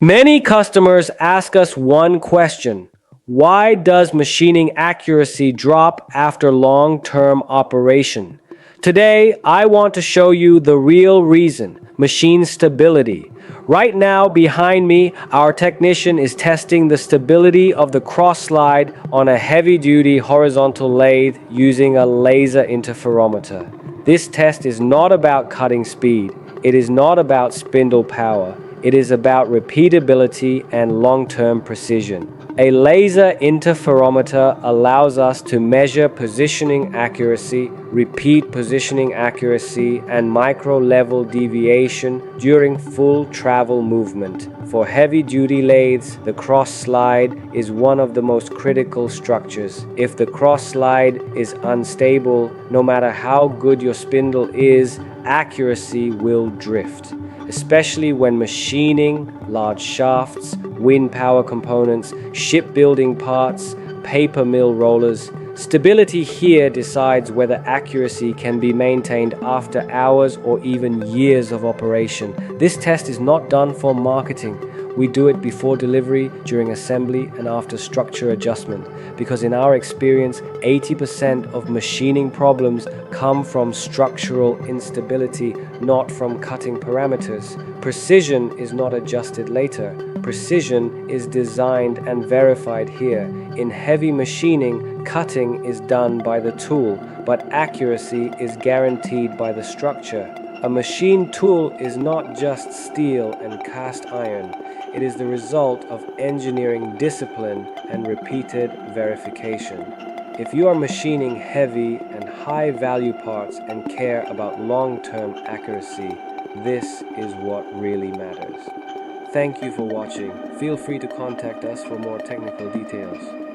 Many customers ask us one question: why does machining accuracy drop after long-term operation? Today, I want to show you the real reason: machine stability. Right now, behind me, our technician is testing the stability of the cross slide on a heavy-duty horizontal lathe using a laser interferometer. This test is not about cutting speed. It is not about spindle power. It is about repeatability and long-term precision. A laser interferometer allows us to measure positioning accuracy, repeat positioning accuracy, and micro-level deviation during full travel movement. For heavy-duty lathes, the cross slide is one of the most critical structures. If the cross slide is unstable, no matter how good your spindle is, accuracy will drift, especially when machining large shafts, wind power components, shipbuilding parts, paper mill rollers. Stability here decides whether accuracy can be maintained after hours or even years of operation. This test is not done for marketing. We do it before delivery, during assembly, and after structure adjustment, because in our experience, 80% of machining problems come from structural instability, not from cutting parameters. Precision is not adjusted later. Precision is designed and verified here. In heavy machining, cutting is done by the tool, but accuracy is guaranteed by the structure. A machine tool is not just steel and cast iron. It is the result of engineering discipline and repeated verification. If you are machining heavy and high-value parts and care about long-term accuracy, this is what really matters. Thank you for watching. Feel free to contact us for more technical details.